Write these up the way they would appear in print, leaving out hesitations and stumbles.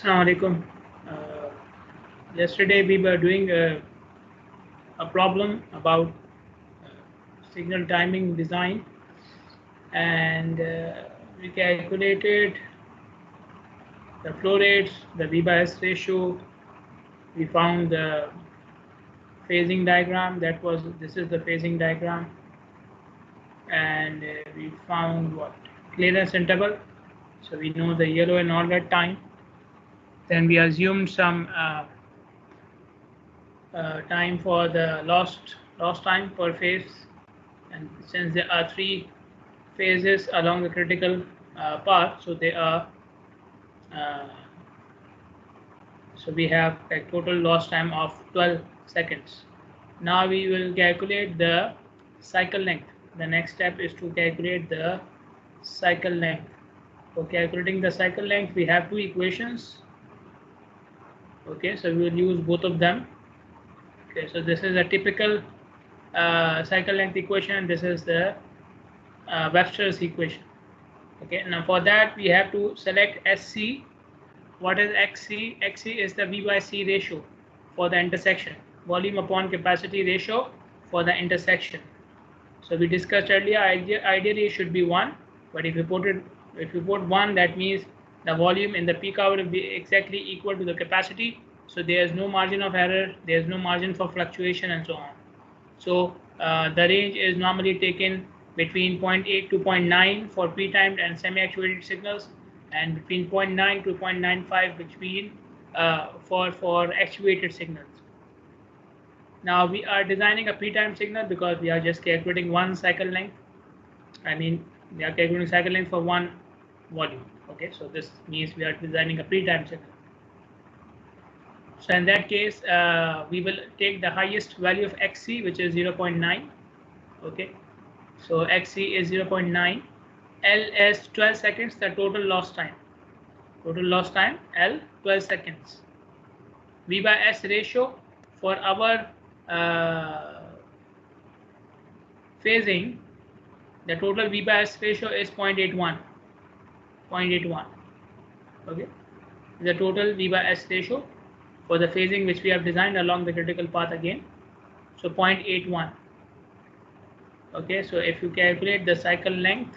Assalamu alaikum. Yesterday we were doing a problem about signal timing design, and we calculated the flow rates, the V by S ratio. We found the phasing diagram. This is the phasing diagram, and we found what clearance interval. So we know the yellow and all that time. Then we assumed some time for the lost time per phase, and since there are 3 phases along the critical path, so they are so we have a total lost time of 12 seconds. Now we will calculate the cycle length. The next step is to calculate the cycle length. For calculating the cycle length, we have 2 equations. Okay, so we will use both of them. Okay, so this is a typical cycle length equation, and this is the Webster's equation. Okay, now for that we have to select SC. What is XC? XC is the V by C ratio for the intersection, volume upon capacity ratio for the intersection. So we discussed earlier, ideally it should be 1, but if you put 1, that means the volume in the peak hour will be exactly equal to the capacity. So there is no margin of error, there is no margin for fluctuation, and so on. So the range is normally taken between 0.8 to 0.9 for pre-timed and semi-actuated signals, and between 0.9 to 0.95 between for actuated signals. Now we are designing a pre-timed signal because we are just calculating one cycle length. I mean, we are calculating cycle length for one volume. Okay, so this means we are designing a pre-timed signal. So in that case, we will take the highest value of XC, which is 0.9. Okay, so XC is 0.9. L is 12 seconds, the total lost time. Total lost time, L, 12 seconds. V by S ratio for our phasing, the total V by S ratio is 0.81. 0.81. Okay, the total V by S ratio for the phasing which we have designed along the critical path again. So 0.81. Okay, so if you calculate the cycle length,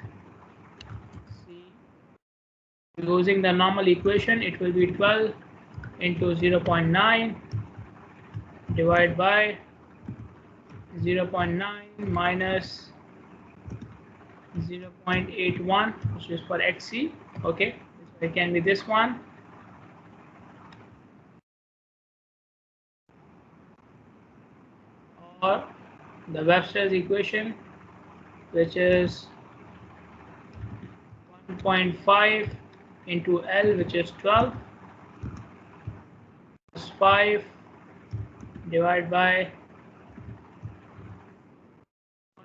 using the normal equation, it will be 12 into 0.9 divided by 0.9 minus 0.81, which is for XC. Okay, so it can be this one. Or the Webster's equation, which is 1.5 into L, which is 12, plus 5 divided by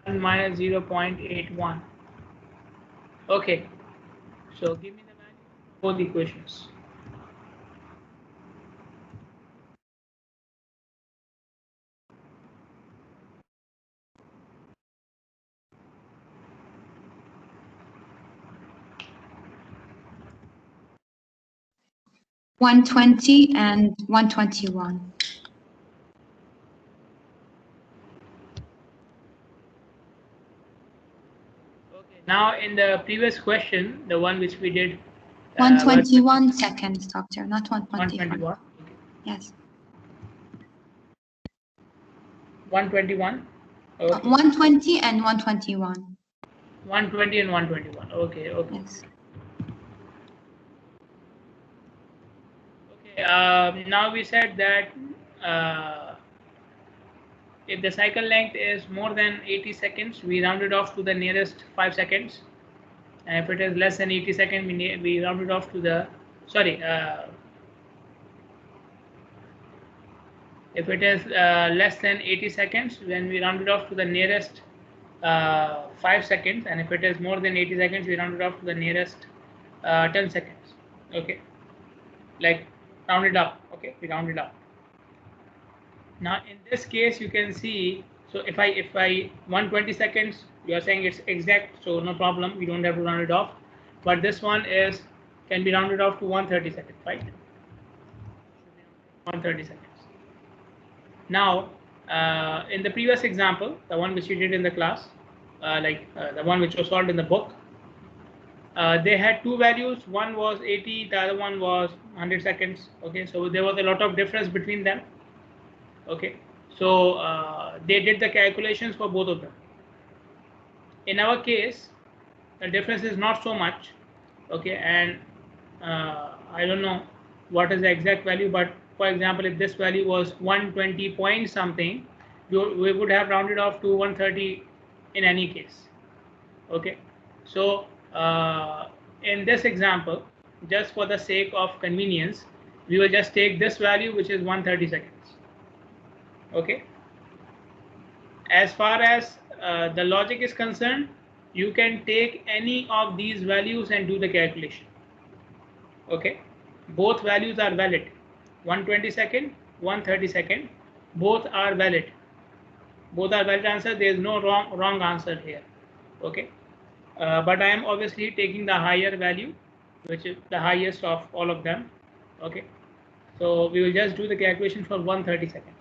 1 minus 0.81. Okay, so give me the value of both equations. $120 and $121. Okay, now in the previous question, the one which we did, 121 seconds, doctor, not 121. 121. Okay. Yes. 121. Okay. 120 and 121. 120 and 121. Okay. Okay. Yes. Okay. Now we said that if the cycle length is more than 80 seconds, we round it off to the nearest 5 seconds. And if it is less than 80 seconds, we round it off to the, sorry, if it is less than 80 seconds, then we round it off to the nearest 5 seconds. And if it is more than 80 seconds, we round it off to the nearest 10 seconds. Okay, like round it up. Okay, we round it up. Now in this case, you can see, so if I 120 seconds, you are saying it's exact, so no problem, we don't have to round it off. But this one can be rounded off to 130 seconds, right? 130 seconds. Now, in the previous example, the one which we did in the class, the one which was solved in the book, they had two values. One was 80, the other one was 100 seconds. Okay, so there was a lot of difference between them. Okay, so they did the calculations for both of them. In our case, the difference is not so much. Okay, and I don't know what is the exact value, but for example, if this value was 120 point something, we would have rounded off to 130 in any case. Okay, so in this example, just for the sake of convenience, we will just take this value, which is 130 seconds. Okay, as far as the logic is concerned, you can take any of these values and do the calculation. Okay, both values are valid. 120 second, 130 second, both are valid. Both are valid answer. There is no wrong answer here. Okay, but I am obviously taking the higher value, which is the highest of all of them. Okay, so we will just do the calculation for 130 second.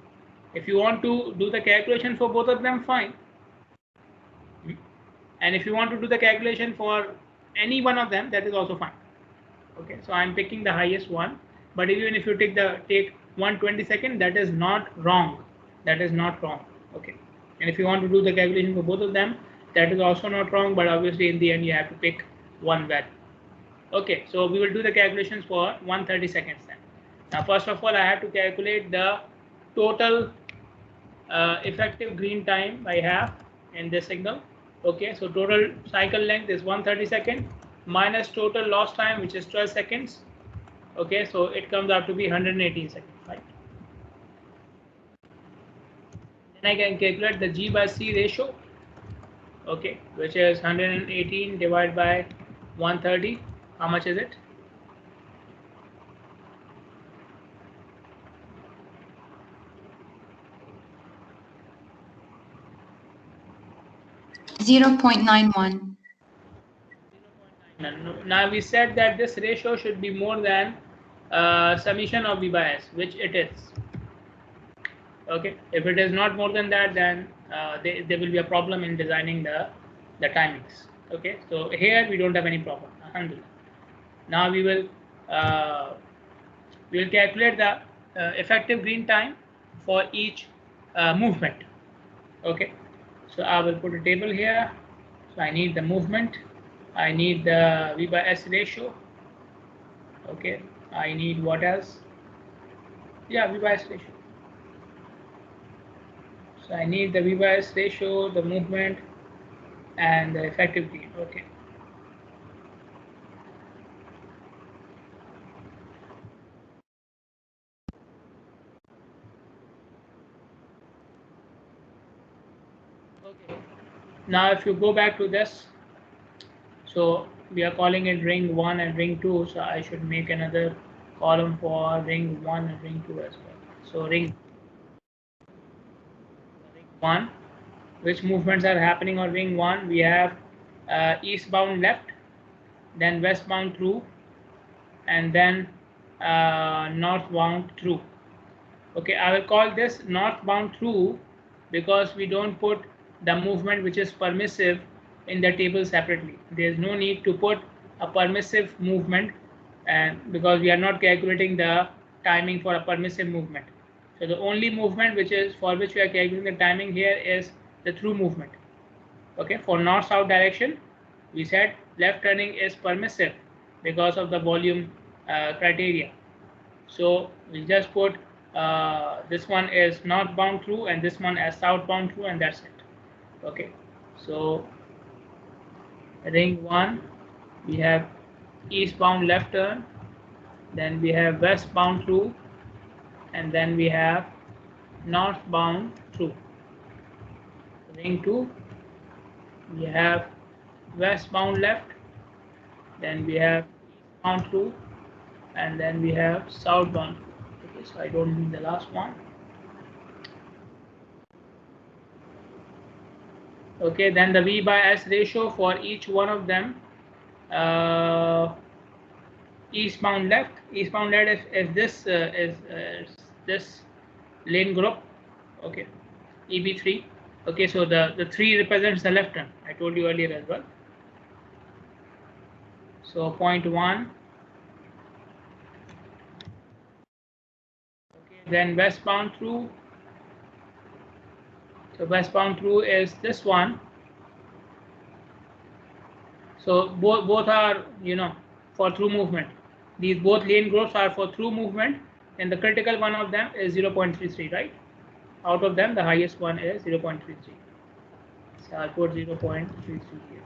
If you want to do the calculation for both of them, fine. And if you want to do the calculation for any one of them, that is also fine. Okay, so I'm picking the highest one, but even if you take 120 second, that is not wrong. That is not wrong. Okay, and if you want to do the calculation for both of them, that is also not wrong, but obviously in the end you have to pick one value. Okay, so we will do the calculations for 130 seconds then. Now first of all, I have to calculate the total effective green time I have in this signal. Okay, so total cycle length is 130 seconds minus total lost time, which is 12 seconds. Okay, so it comes out to be 118 seconds, right? Then I can calculate the G by C ratio. Okay, which is 118 divided by 130. How much is it? .91. Now we said that this ratio should be more than summation of V by S, which it is. Okay, if it is not more than that, then there will be a problem in designing the timings. Okay, so here we don't have any problem. Alhamdulillah. Now we will calculate the effective green time for each movement. Okay, so I will put a table here. So I need the movement, I need the V by S ratio. Okay, I need what else? Yeah, V by S ratio. So I need the V by S ratio, the movement, and the effective green. Okay. Okay. Now if you go back to this, so we are calling it ring 1 and ring 2, so I should make another column for ring 1 and ring 2 as well. So ring 1, which movements are happening on ring 1? We have eastbound left, then westbound through, and then northbound through. Okay, I will call this northbound through because we don't put the movement which is permissive in the table separately. There is no need to put a permissive movement, and because we are not calculating the timing for a permissive movement. So the only movement which is for which we are calculating the timing here is the through movement. Okay, for north-south direction, we said left turning is permissive because of the volume criteria. So we just put this one is northbound through and this one as southbound through, and that's it. Okay, so ring 1, we have eastbound left turn, then we have westbound through, and then we have northbound through. Ring 2, we have westbound left, then we have eastbound through, and then we have southbound through. Okay, so I don't need the last one. Okay, then the V by S ratio for each one of them. Eastbound left, if this is this lane group, okay, EB3. Okay, so the 3 represents the left turn. I told you earlier as well. So 0.1. Okay, then westbound through. So westbound through is this one. So both are, for through movement. These both lane groups are for through movement, and the critical one of them is 0.33, right? Out of them, the highest one is 0.33. So I'll put 0.33 here.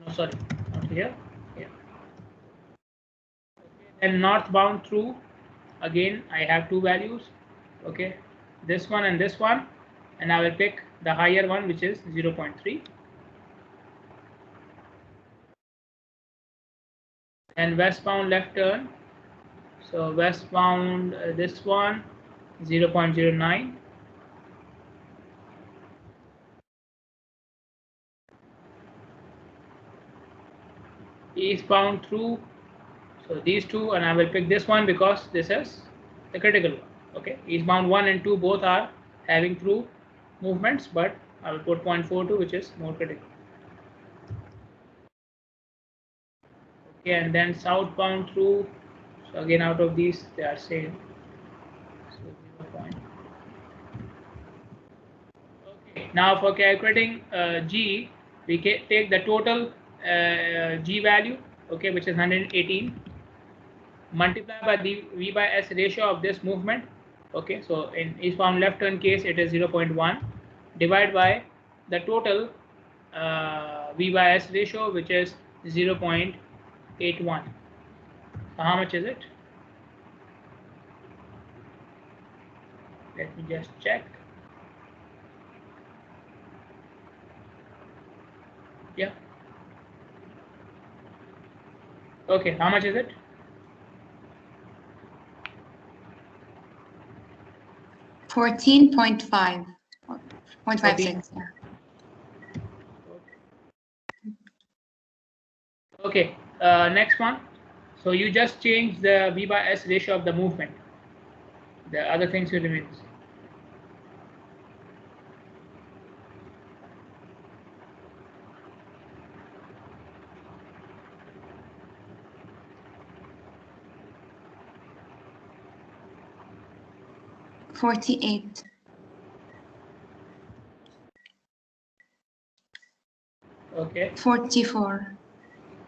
No, sorry, not here. Here. Okay, then northbound through, again I have two values. Okay, this one and this one, and I will pick the higher one, which is 0.3. And westbound left turn. So westbound, this one, 0.09. Eastbound through, so these two, and I will pick this one because this is the critical one. Okay, eastbound 1 and 2 both are having through movements, but I will put 0.42, which is more critical. Okay, and then southbound through, so again out of these they are same. So 0. Okay, now for calculating G, we take the total G value, okay, which is 118, multiply by the V by S ratio of this movement. Okay, so in eastbound left turn case it is 0.1, divide by the total V by S ratio, which is 0.81. So how much is it? Let me just check. Yeah. Okay, how much is it? 14.5. 0.56. Yeah. Okay, next one. So you just change the V by S ratio of the movement. The other things will remain the same. $48. Okay. 44.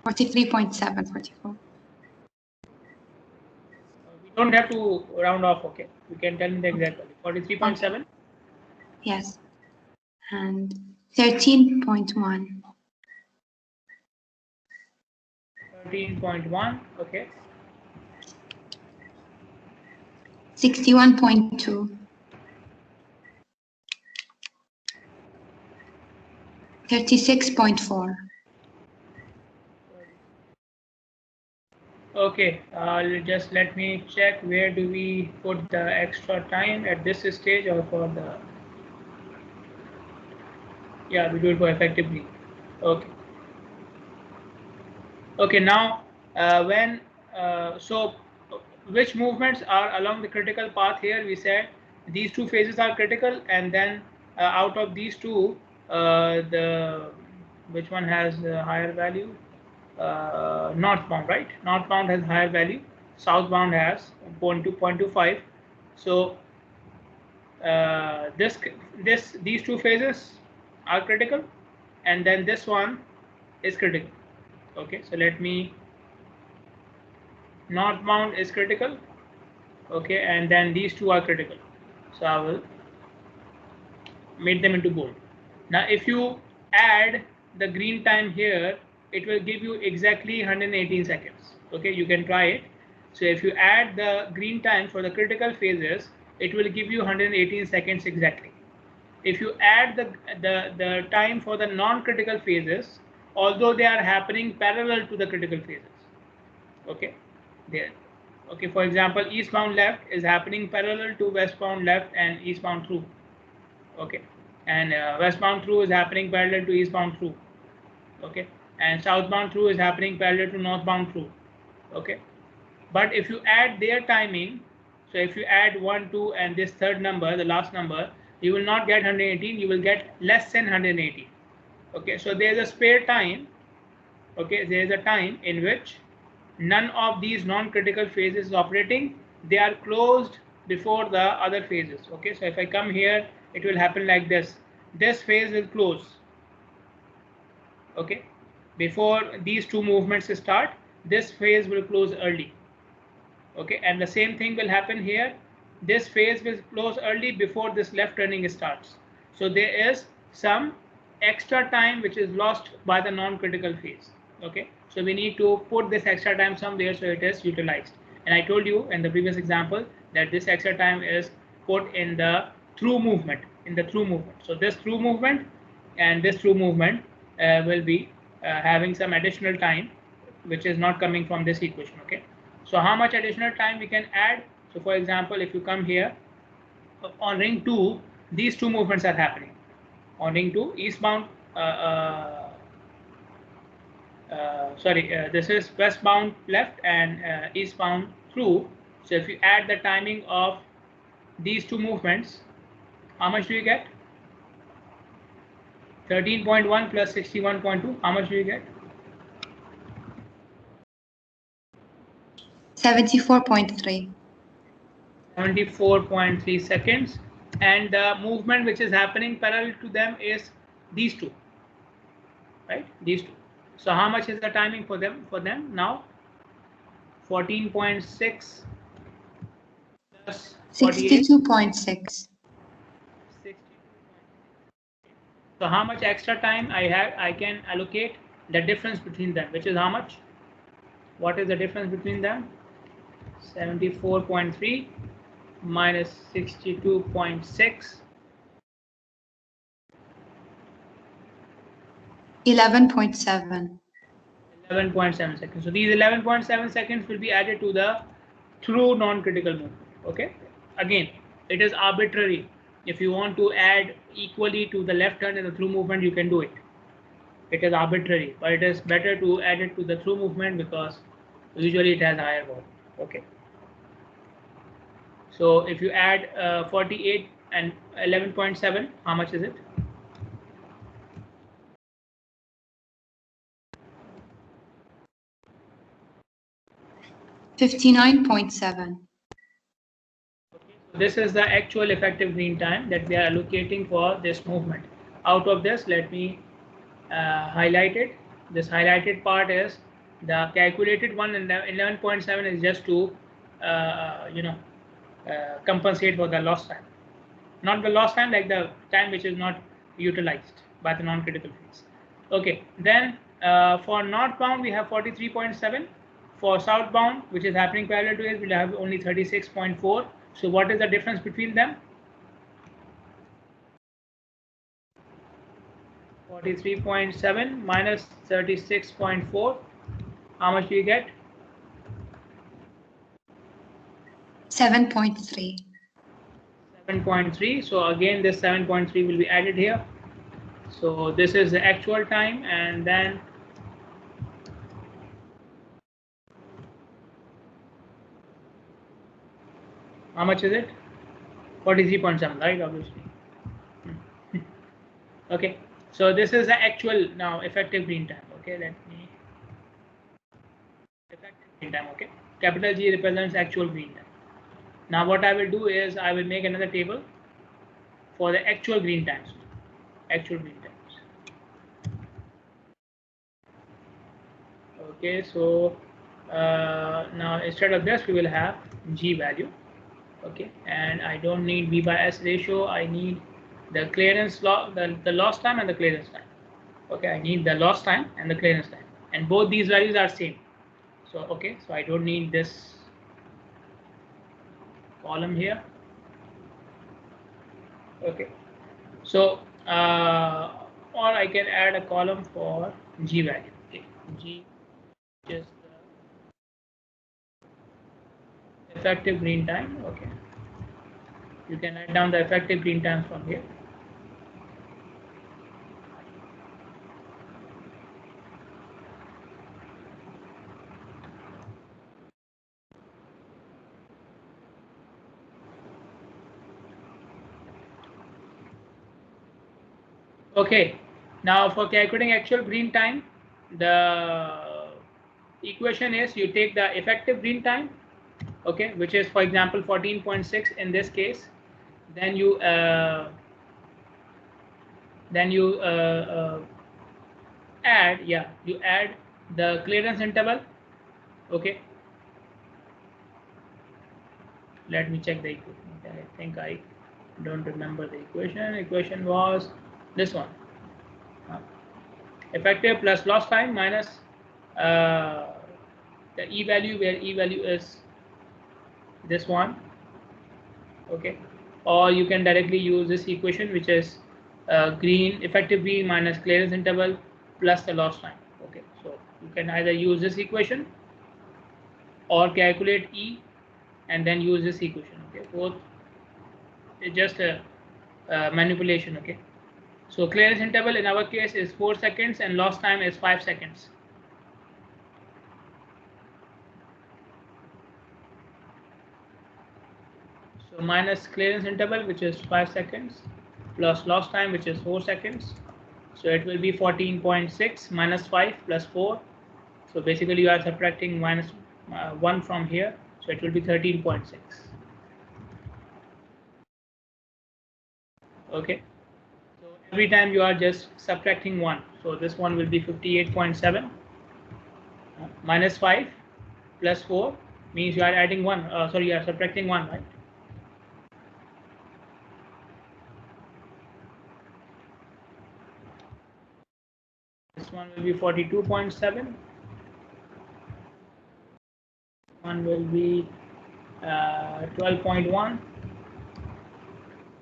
43.7. 44. We don't have to round off. Okay, we can tell me the exact value. 43.7. Yes. And 13.1. 13.1. Okay. 61.2. 36.4. Okay, just let me check where do we put the extra time at this stage, or for the, yeah, we do it for effectively. Okay. Okay, now so which movements are along the critical path here? We said these two phases are critical, and then out of these two, which one has a higher value? Northbound, right? Northbound has higher value. Southbound has 0.25. So these two phases are critical, and then this one is critical. Okay, so let me, northbound is critical. Okay, and then these two are critical. So I will make them into bold. Now if you add the green time here, it will give you exactly 118 seconds. Okay, you can try it. So if you add the green time for the critical phases, it will give you 118 seconds exactly. If you add the time for the non-critical phases, although they are happening parallel to the critical phases, okay, there, okay, for example, eastbound left is happening parallel to westbound left and eastbound through, okay, and westbound through is happening parallel to eastbound through, okay, and southbound through is happening parallel to northbound through, okay. But if you add their timing, So if you add 1, 2 and this third number, the last number, you will not get 118, you will get less than 180. Okay, so there is a spare time. Okay, there is a time in which none of these non-critical phases is operating. They are closed before the other phases. Okay, so if I come here, it will happen like this. This phase will close. Okay, before these two movements start, this phase will close early. Okay, and the same thing will happen here. This phase will close early before this left turning starts. So there is some extra time which is lost by the non-critical phase. Okay, so we need to put this extra time somewhere so it is utilized. And I told you in the previous example that this extra time is put in the through movement, So this through movement and this through movement will be having some additional time which is not coming from this equation. Okay, so how much additional time we can add? So for example, if you come here on ring 2, these two movements are happening. On ring 2, eastbound, this is westbound left and eastbound through. So if you add the timing of these two movements, how much do you get? 13.1 plus 61.2, how much do you get? 74.3. 74.3 seconds, and the movement which is happening parallel to them is these two, right? These two. So how much is the timing for them? Now 14.6 plus 62.6. 62. So how much extra time I can allocate? The difference between them, which is how much? What is the difference between them? 74.3 minus 62.6. 11.7. 11.7 seconds. So these 11.7 seconds will be added to the through non-critical movement. Okay. Again, it is arbitrary. If you want to add equally to the left turn and the through movement, you can do it. It is arbitrary, but it is better to add it to the through movement because usually it has higher volume. Okay. So if you add 48 and 11.7, how much is it? 59.7. This is the actual effective green time that we are allocating for this movement. Out of this, let me highlight it. This highlighted part is the calculated one, and the 11.7 is just to compensate for the lost time. Not the lost time, like the time which is not utilized by the non-critical phase. Okay, then for northbound we have 43.7. For southbound, which is happening parallel to it, we'll have only 36.4. So what is the difference between them? 43.7 minus 36.4. How much do you get? 7.3. 7.3. So again, this 7.3 will be added here. So this is the actual time, and then how much is it? 43.7, right? Obviously. Okay. So this is the actual now effective green time. Okay, let me effective green time. Okay, capital G represents actual green time. Now what I will do is I will make another table for the actual green times. Actual green times. Okay, so now instead of this we will have G value. Okay, and I don't need V by S ratio. I need the clearance the loss time and the clearance time. Okay, I need the loss time and the clearance time, and both these values are same. So okay, so I don't need this column here. Okay, so or I can add a column for G value. Okay, G is the effective green time. Okay, you can write down the effective green times from here. Okay, now for calculating actual green time, the equation is you take the effective green time, okay, which is for example 14.6 in this case, then you add, yeah, you add the clearance interval, okay. Let me check the equation. Okay, I think I don't remember the equation. Equation was this one. Effective plus lost time minus the e value, where e value is this one, okay. Or you can directly use this equation, which is green effective green minus clearance interval plus the lost time, okay. So you can either use this equation or calculate e and then use this equation, okay. Both is just a manipulation, okay. So clearance interval in our case is 4 seconds and lost time is 5 seconds. So minus clearance interval, which is 5 seconds, plus lost time, which is 4 seconds. So it will be 14.6 minus 5 plus 4. So basically you are subtracting minus 1 from here. So it will be 13.6. Okay. So every time you are just subtracting 1. So this one will be 58.7 minus 5 plus 4 means you are adding 1. Sorry, you are subtracting 1, right? This one will be 42.7. One will be 12.1.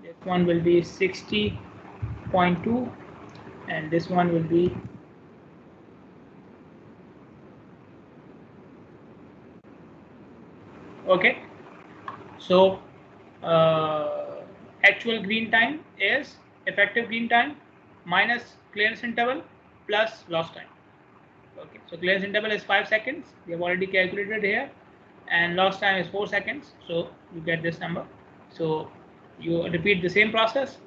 This one will be 60.2, and this one will be okay. So actual green time is effective green time minus clearance interval plus lost time. Okay, so clearance interval is 5 seconds. We have already calculated here, and lost time is 4 seconds. So you get this number. So you repeat the same process,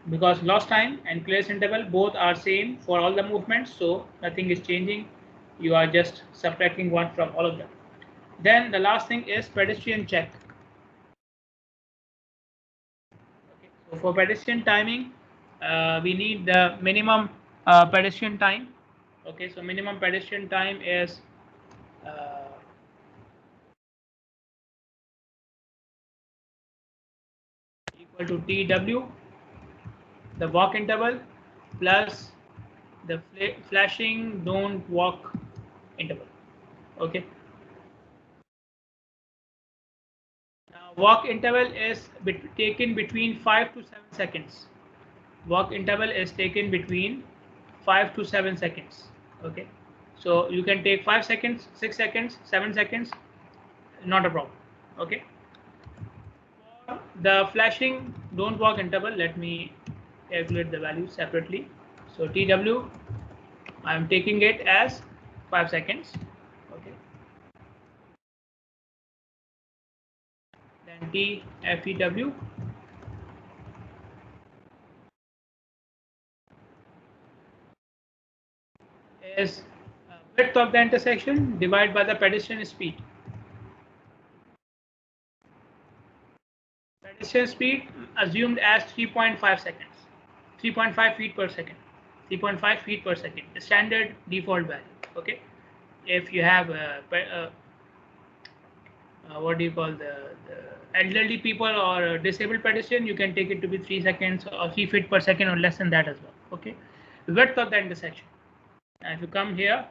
because lost time and clearance interval both are same for all the movements, so nothing is changing. You are just subtracting 1 from all of them. Then the last thing is pedestrian check. Okay, so for pedestrian timing, we need the minimum pedestrian time. Okay, so minimum pedestrian time is equal to TW, the walk interval, plus the flashing don't walk interval. Okay. Now, walk interval is taken between 5 to 7 seconds. Walk interval is taken between 5 to 7 seconds. Okay. So you can take 5 seconds, 6 seconds, 7 seconds, not a problem. Okay. For the flashing don't walk interval, let me calculate the value separately. So TW, I am taking it as 5 seconds. Okay. Then TFEW is width of the intersection divided by the pedestrian speed. Pedestrian speed assumed as 3.5 seconds, 3.5 feet per second, 3.5 feet per second, the standard default value. Okay, if you have what do you call the elderly people or disabled pedestrian, you can take it to be 3 seconds or 3 feet per second or less than that as well. Okay, width of the intersection. Now if you come here,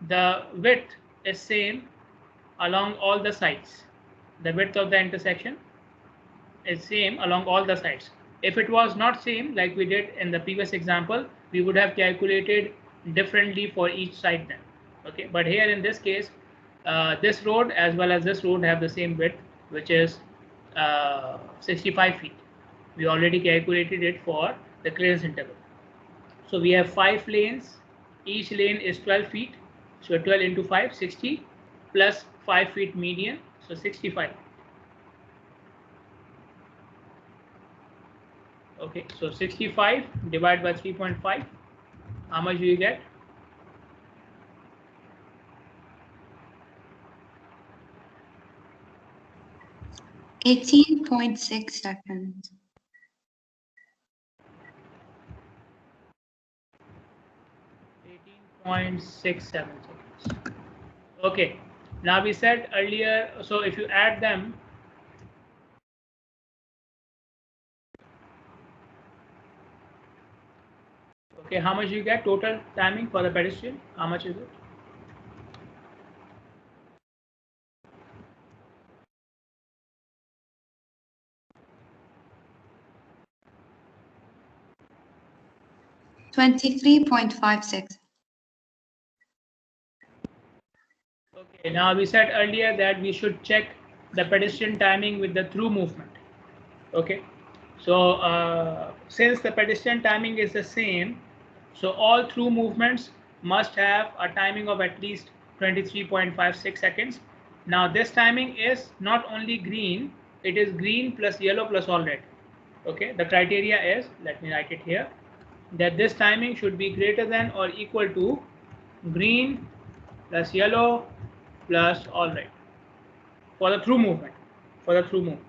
the width is same along all the sides. The width of the intersection is same along all the sides. If it was not same, like we did in the previous example, we would have calculated differently for each side then. Okay, but here in this case, this road as well as this road have the same width, which is 65 feet. We already calculated it for the clearance interval. So we have 5 lanes. Each lane is 12 feet. So 12 into 5, 60, plus 5 feet median, so 65. Okay, so 65 divided by 3.5, how much do you get? $18.6 seconds. 18.67 seconds. Okay, now we said earlier, so if you add them, okay, how much you get total timing for the pedestrian? How much is it? $23.56. Okay, now we said earlier that we should check the pedestrian timing with the through movement. Okay, so since the pedestrian timing is the same, so all through movements must have a timing of at least 23.56 seconds. Now this timing is not only green, it is green plus yellow plus all red. Okay, the criteria is, let me write it here, that this timing should be greater than or equal to green plus yellow plus all red for the through movement, for the through movement.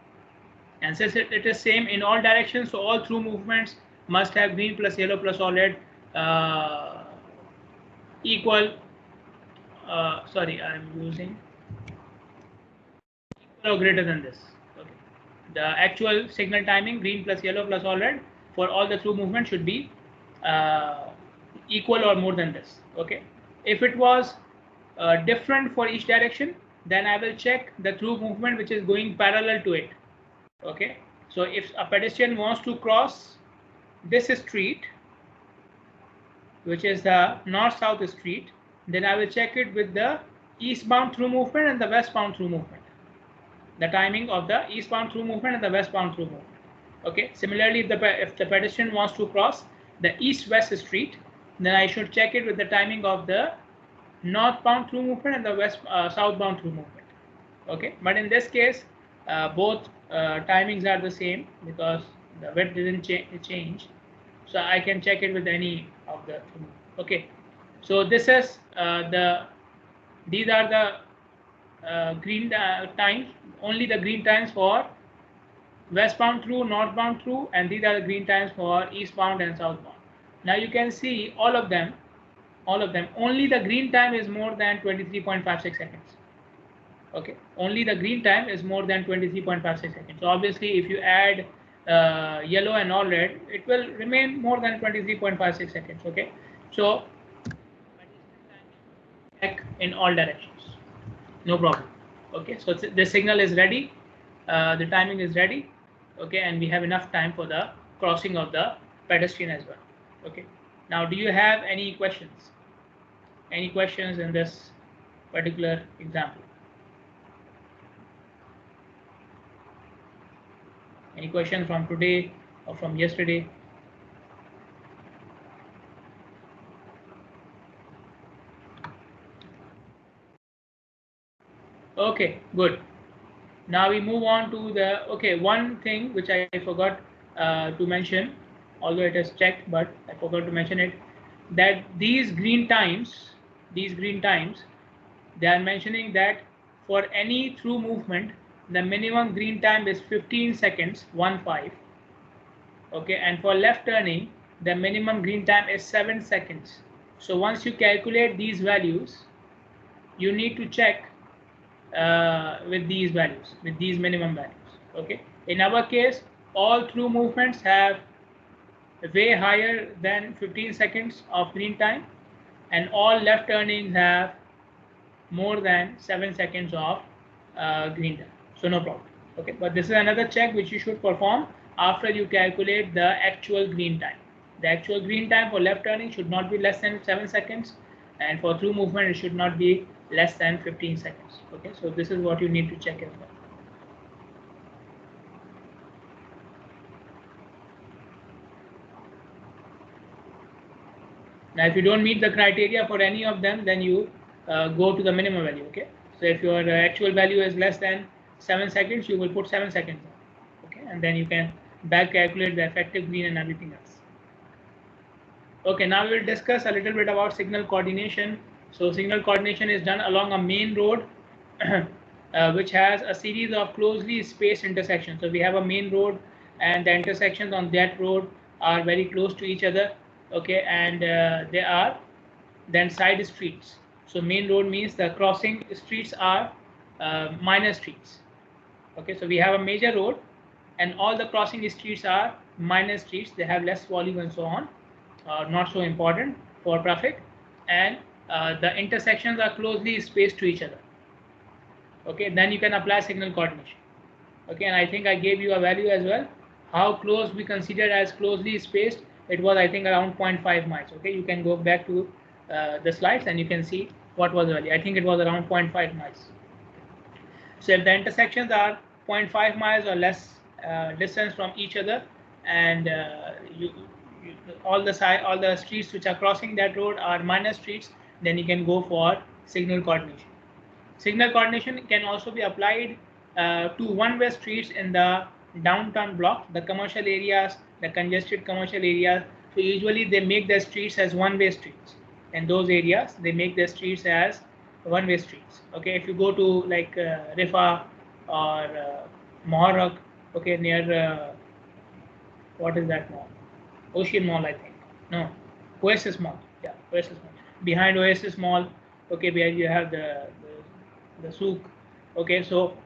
And since it is same in all directions, so all through movements must have green plus yellow plus all red equal, sorry, I'm using equal or greater than this. Okay, the actual signal timing green plus yellow plus all red for all the through movement should be equal or more than this. Okay, if it was different for each direction, then I will check the through movement which is going parallel to it. Okay, so if a pedestrian wants to cross this street, which is the north-south street, then I will check it with the eastbound through movement and the westbound through movement, the timing of the eastbound through movement and the westbound through movement. Okay, similarly, if the pedestrian wants to cross the east-west street, then I should check it with the timing of the northbound through movement and the southbound through movement. Okay, but in this case, both timings are the same because the width didn't change, so I can check it with any of the two. Okay, so this is these are the green times, only the green times for westbound through, northbound through, and these are the green times for eastbound and southbound. Now you can see all of them, only the green time is more than 23.56 seconds. Okay, only the green time is more than 23.56 seconds. So obviously if you add yellow and all red, it will remain more than 23.56 seconds. Okay, so check in all directions, no problem. Okay, so the signal is ready, the timing is ready. Okay, and we have enough time for the crossing of the pedestrian as well. Okay, now do you have any questions? Any questions in this particular example? Any questions from today or from yesterday? Okay, good. Now we move on to the, okay, one thing which I forgot to mention, although it is checked, but I forgot to mention it, that these green times, they are mentioning that for any through movement, the minimum green time is 15 seconds, 1-5. Okay, and for left turning, the minimum green time is 7 seconds. So once you calculate these values, you need to check with these values, with these minimum values. Okay, in our case, all through movements have way higher than 15 seconds of green time, and all left turnings have more than 7 seconds of green time. So no problem. Okay, but this is another check which you should perform after you calculate the actual green time. The actual green time for left turning should not be less than 7 seconds, and for through movement it should not be less than 15 seconds. Okay, so this is what you need to check as well. Now if you don't meet the criteria for any of them, then you go to the minimum value. Okay, so if your actual value is less than 7 seconds, you will put 7 seconds. Okay, and then you can back calculate the effective green and everything else. Okay, now we will discuss a little bit about signal coordination. So signal coordination is done along a main road which has a series of closely spaced intersections. So we have a main road and the intersections on that road are very close to each other. Okay, and they are then side streets. So main road means the crossing streets are minor streets. Okay, so we have a major road and all the crossing streets are minor streets. They have less volume and so on, not so important for traffic, and the intersections are closely spaced to each other. Okay, then you can apply signal coordination. Okay, and I think I gave you a value as well. How close we consider as closely spaced? It was, I think, around 0.5 miles. Okay, you can go back to the slides and you can see what was the value. I think it was around 0.5 miles. So if the intersections are 0.5 miles or less distance from each other, and all the streets which are crossing that road are minor streets, then you can go for signal coordination. Signal coordination can also be applied to one-way streets in the downtown block, the commercial areas, the congested commercial areas. So usually they make the streets as one-way streets. In those areas, they make the streets as one-way streets. Okay, if you go to like Rifa or Moharrak, okay, near what is that mall? Ocean Mall, I think. No, Oasis Mall. Yeah, Oasis Mall. Behind Oasis Mall, okay, where you have the souk. Okay, so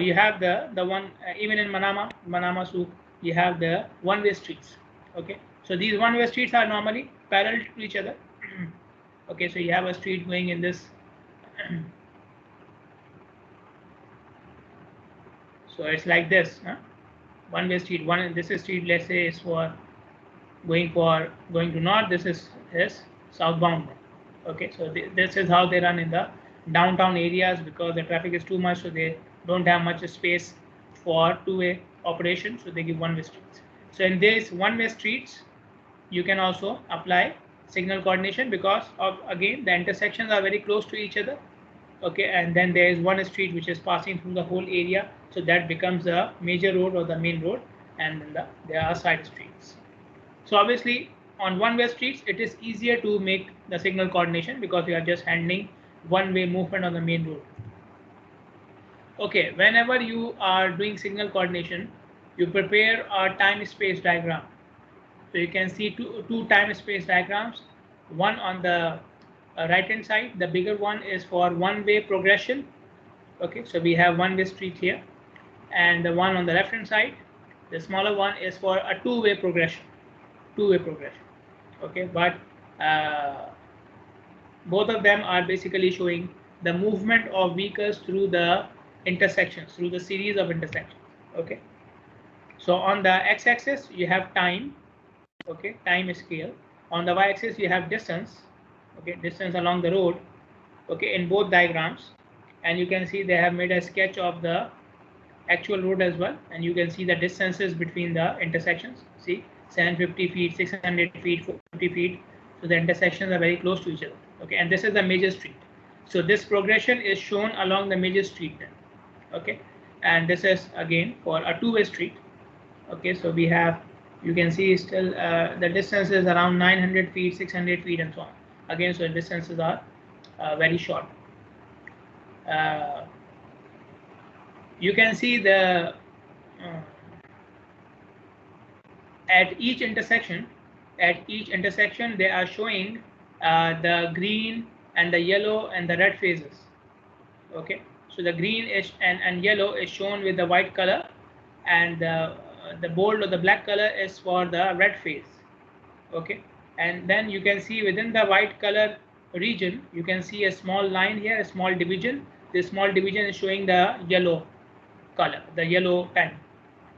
you have the one even in Manama souk, you have the one-way streets. Okay, so these one-way streets are normally parallel to each other. Okay, so you have a street going in this. So it's like this, huh? One-way street. This is street. Let's say is for going to north. This is southbound. Okay, so this is how they run in the downtown areas because the traffic is too much, so they don't have much space for two-way operation, so they give one-way streets. So in these one-way streets, you can also apply signal coordination because of, again, the intersections are very close to each other. Okay, and then there is one street which is passing through the whole area, so that becomes the major road or the main road, and then there are side streets. So obviously on one-way streets, it is easier to make the signal coordination because you are just handling one-way movement on the main road. Okay, whenever you are doing signal coordination, you prepare a time-space diagram. So you can see two time-space diagrams. One on the right-hand side, the bigger one is for one-way progression. Okay, so we have one-way street here, and the one on the left-hand side, the smaller one, is for a two-way progression. Okay, but both of them are basically showing the movement of vehicles through the intersections, through the series of intersections. Okay, so on the x-axis you have time, okay, time scale. On the y-axis you have distance, okay, distance along the road, okay, in both diagrams. And you can see they have made a sketch of the actual road as well, and you can see the distances between the intersections. See, 750 feet, 600 feet, 450 feet. So the intersections are very close to each other. Okay, and this is the major street. So this progression is shown along the major street then. Okay, and this is again for a two-way street. Okay, so we have, you can see still the distance is around 900 feet, 600 feet, and so on. Again, so the distances are very short. You can see the at each intersection they are showing the green and the yellow and the red phases. Okay, so the green is and yellow is shown with the white color, and the bold or the black color is for the red phase. Okay, and then you can see within the white color region, you can see a small line here, a small division. This small division is showing the yellow color, the yellow time.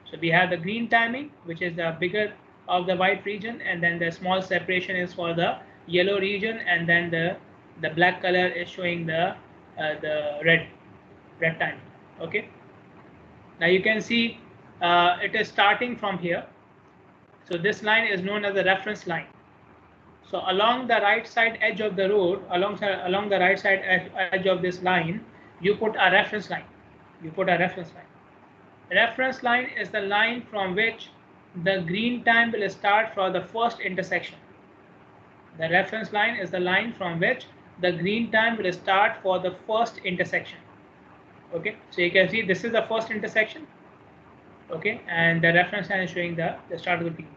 So we have the green timing, which is the bigger of the white region, and then the small separation is for the yellow region, and then the black color is showing the red timing. Okay. Now you can see it is starting from here. So this line is known as the reference line. So along the right side edge of the road, along the right side edge of this line, you put a reference line. Reference line is the line from which the green time will start for the first intersection. The reference line is the line from which the green time will start for the first intersection. Okay, so you can see this is the first intersection. Okay, and the reference line is showing the start of the green.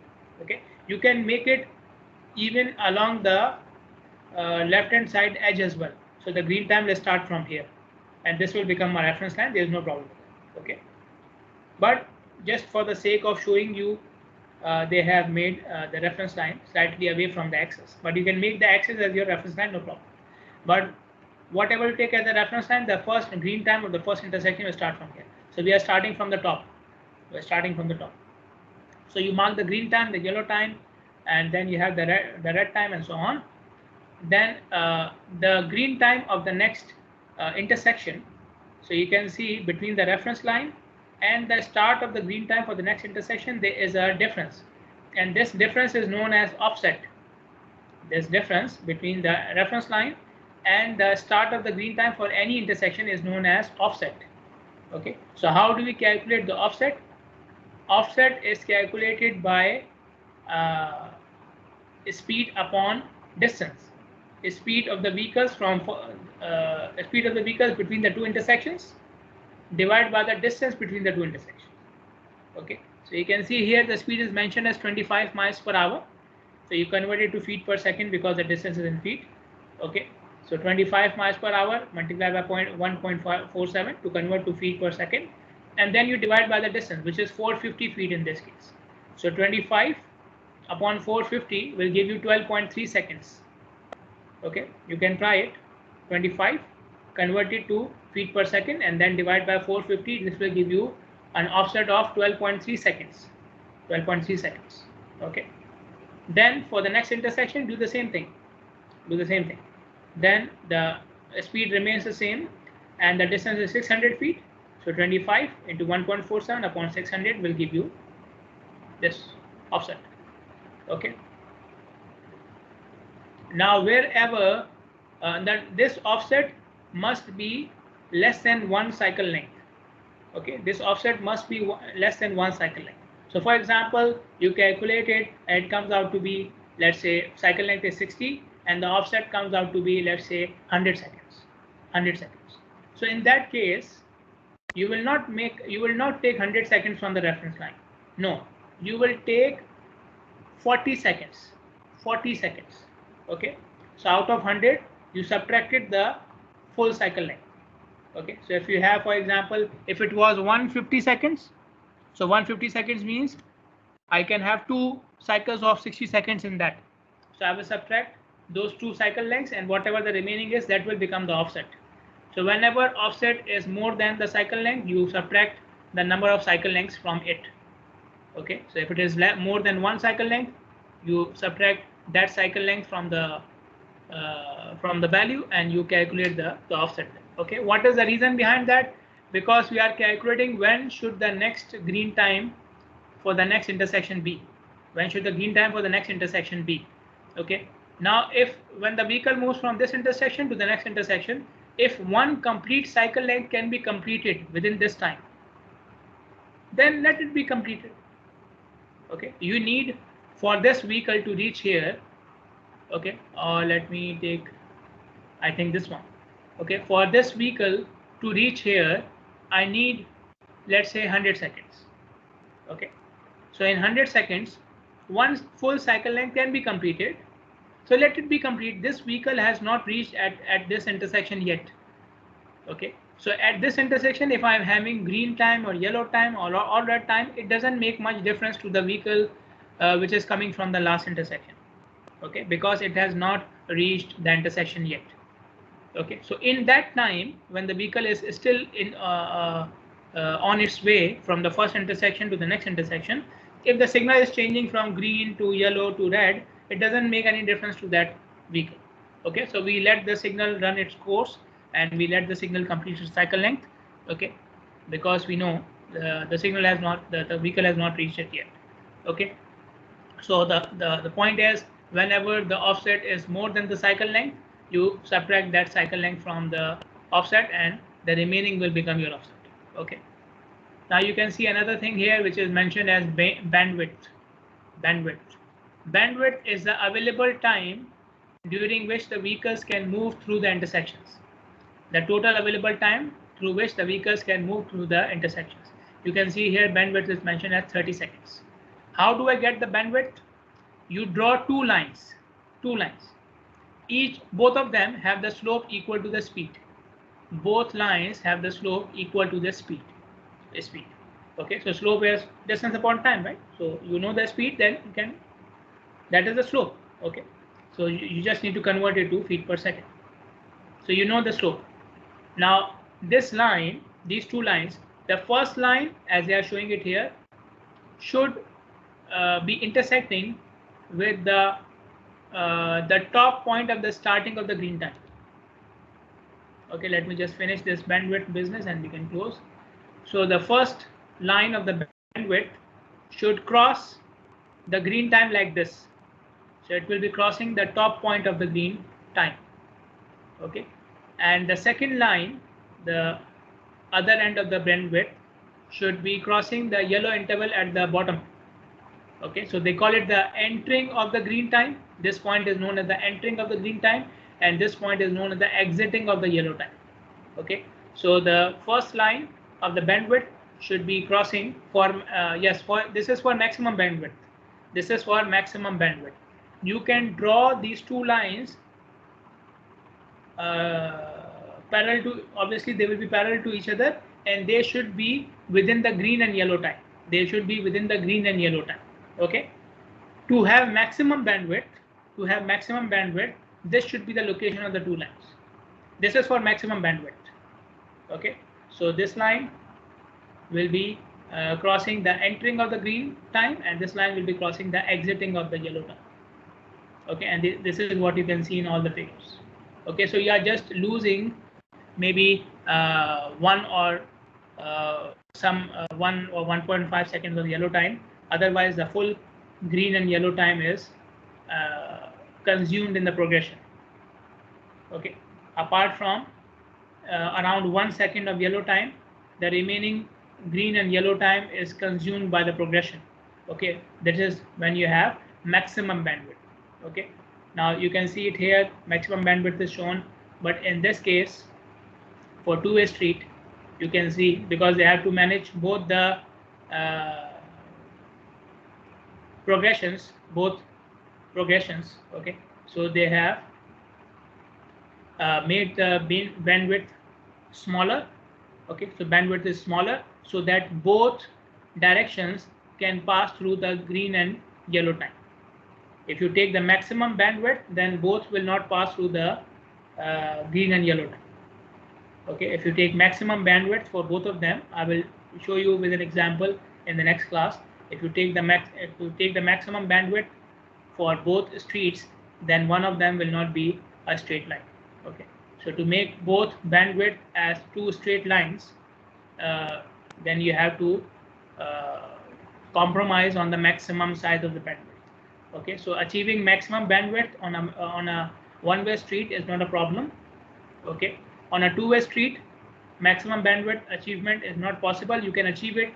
Okay, you can make it even along the left hand side edge as well. So the green time will start from here, and this will become my reference line. There is no problem with that. Okay, but just for the sake of showing you, they have made the reference line slightly away from the axis, but you can make the axis as your reference line, no problem. But whatever you take as a reference line, the first green time of the first intersection will start from here. So we are starting from the top. We're starting from the top. So you mark the green time, the yellow time, and then you have the red time, and so on. Then the green time of the next intersection. So you can see between the reference line and the start of the green time for the next intersection, there is a difference, and this difference is known as offset. This difference between the reference line and the start of the green time for any intersection is known as offset. Okay, so how do we calculate the offset? Offset is calculated by speed upon distance. Speed of the vehicles from speed of the vehicles between the two intersections divided by the distance between the two intersections. Okay, so you can see here the speed is mentioned as 25 miles per hour. So you convert it to feet per second because the distance is in feet. Okay, so 25 miles per hour multiplied by 1.47 to convert to feet per second, and then you divide by the distance, which is 450 feet in this case. So 25 upon 450 will give you 12.3 seconds. Okay, you can try it. 25 convert it to feet per second and then divide by 450. This will give you an offset of 12.3 seconds. 12.3 seconds. Okay, then for the next intersection, do the same thing. Do the same thing. Then the speed remains the same and the distance is 600 feet. So 25 into 1.47 upon 600 will give you this offset. Okay, now wherever this offset must be less than one cycle length. Okay, this offset must be less than one cycle length. So for example, you calculate it and it comes out to be, let's say cycle length is 60 and the offset comes out to be, let's say 100 seconds. 100 seconds. So in that case, you will not take 100 seconds from the reference line. No, you will take 40 seconds. 40 seconds. Okay, so out of 100 you subtracted the full cycle length. Okay, so if you have, for example, if it was 150 seconds, so 150 seconds means I can have 2 cycles of 60 seconds in that. So I will subtract those 2 cycle lengths, and whatever the remaining is, that will become the offset. So whenever offset is more than the cycle length, you subtract the number of cycle lengths from it. Okay, so if it is more than one cycle length, you subtract that cycle length from the value and you calculate the offset. Okay, what is the reason behind that? Because we are calculating when should the next green time for the next intersection be. When should the green time for the next intersection be? Okay, now if when the vehicle moves from this intersection to the next intersection, if one complete cycle length can be completed within this time, then let it be completed. Okay, you need for this vehicle to reach here. Okay, or let me take, I think this one. Okay, for this vehicle to reach here, I need, let's say 100 seconds. Okay, so in 100 seconds, one full cycle length can be completed. So let it be complete. This vehicle has not reached at this intersection yet. Okay, so at this intersection, if I'm having green time or yellow time or red time, it doesn't make much difference to the vehicle which is coming from the last intersection. Okay, because it has not reached the intersection yet. Okay, so in that time, when the vehicle is still in on its way from the first intersection to the next intersection, if the signal is changing from green to yellow to red, it doesn't make any difference to that vehicle. Okay, so we let the signal run its course and we let the signal complete its cycle length. Okay, because we know the signal has not, the vehicle has not reached it yet. Okay, so the point is, whenever the offset is more than the cycle length, you subtract that cycle length from the offset and the remaining will become your offset. Okay, Now you can see another thing here which is mentioned as bandwidth. Bandwidth is the available time during which the vehicles can move through the intersections. The total available time through which the vehicles can move through the intersections. You can see here bandwidth is mentioned as 30 seconds. How do I get the bandwidth? You draw two lines. Both of them have the slope equal to the speed. Both lines have the slope equal to the speed. Okay, so slope is distance upon time, right? So you know the speed, then you can, that is the slope. Okay, so you just need to convert it to feet per second. So you know the slope. Now this line, these two lines, the first line as they are showing it here should be intersecting with the top point of the starting of the green time. Okay, let me just finish this bandwidth business and we can close. So the first line of the bandwidth should cross the green time like this. So it will be crossing the top point of the green time. Okay, and the second line, the other end of the bandwidth, should be crossing the yellow interval at the bottom. Okay, so they call it the entering of the green time. This point is known as the entering of the green time, and this point is known as the exiting of the yellow time. Okay, so the first line of the bandwidth should be crossing this is for maximum bandwidth. This is for maximum bandwidth. You can draw these two lines parallel to, obviously they will be parallel to each other, and they should be within the green and yellow time. Okay, to have maximum bandwidth, this should be the location of the two lines. This is for maximum bandwidth. Okay, so this line will be crossing the entering of the green time, and this line will be crossing the exiting of the yellow time. Okay, and this is what you can see in all the figures. Okay, so you are just losing maybe 1 or 1.5 seconds of yellow time. Otherwise, the full green and yellow time is consumed in the progression. Okay, apart from around 1 second of yellow time, the remaining green and yellow time is consumed by the progression. Okay, that is when you have maximum bandwidth. Okay, now you can see it here, maximum bandwidth is shown, but in this case for two-way street, you can see, because they have to manage both the both progressions. Okay, so they have made the bandwidth smaller. Okay, so bandwidth is smaller so that both directions can pass through the green and yellow time. If you take the maximum bandwidth, then both will not pass through the green and yellow time. Okay, if you take maximum bandwidth for both of them, I will show you with an example in the next class. If you take the maximum bandwidth for both streets, then one of them will not be a straight line. Okay, so to make both bandwidth as two straight lines, then you have to compromise on the maximum size of the bandwidth. Okay, so achieving maximum bandwidth on a one-way street is not a problem. Okay, on a two-way street, maximum bandwidth achievement is not possible. You can achieve it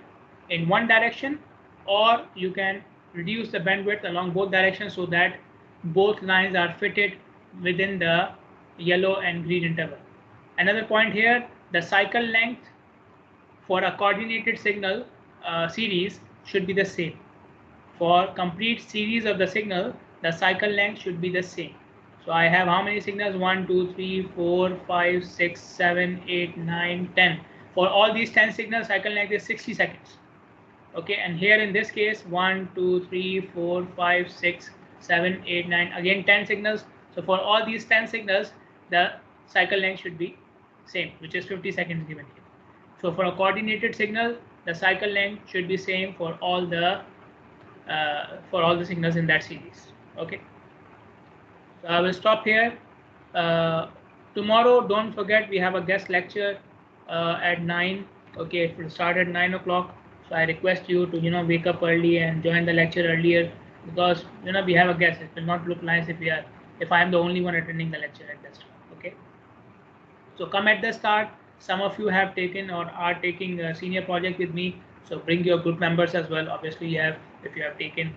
in one direction, or you can reduce the bandwidth along both directions so that both lines are fitted within the yellow and green interval. Another point here, the cycle length for a coordinated signal series should be the same. For complete series of the signal, the cycle length should be the same. So I have how many signals? 1, 2, 3, 4, 5, 6, 7, 8, 9, 10. For all these 10 signals, cycle length is 60 seconds. Okay, and here in this case, 1, 2, 3, 4, 5, 6, 7, 8, 9, again 10 signals. So for all these 10 signals, the cycle length should be same, which is 50 seconds given here. So for a coordinated signal, the cycle length should be same for all the signals in that series. Okay, so I will stop here. Tomorrow, don't forget, we have a guest lecture at 9. Okay, it will start at 9 o'clock. So I request you to wake up early and join the lecture earlier, because we have a guest. It will not look nice if I am the only one attending the lecture at this time. Okay, so come at the start, some of you have taken or are taking a senior project with me, so bring your group members as well. Obviously, if you have taken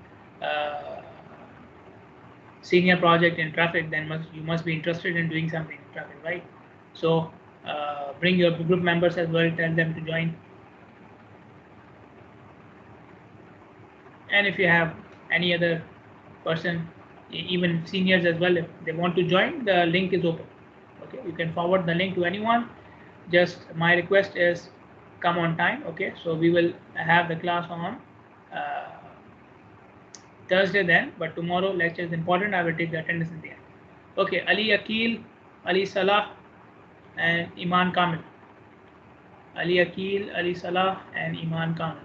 senior project in traffic, then you must be interested in doing something in traffic, right? So bring your group members as well, tell them to join. And if you have any other person, even seniors as well, if they want to join, the link is open. Okay, you can forward the link to anyone. Just my request is come on time. Okay, so we will have the class on Thursday then, but tomorrow lecture is important. I will take the attendance in the end. Okay, Ali Akil, Ali Salah, and Iman Kamil. Ali Akil, Ali Salah, and Iman Kamil.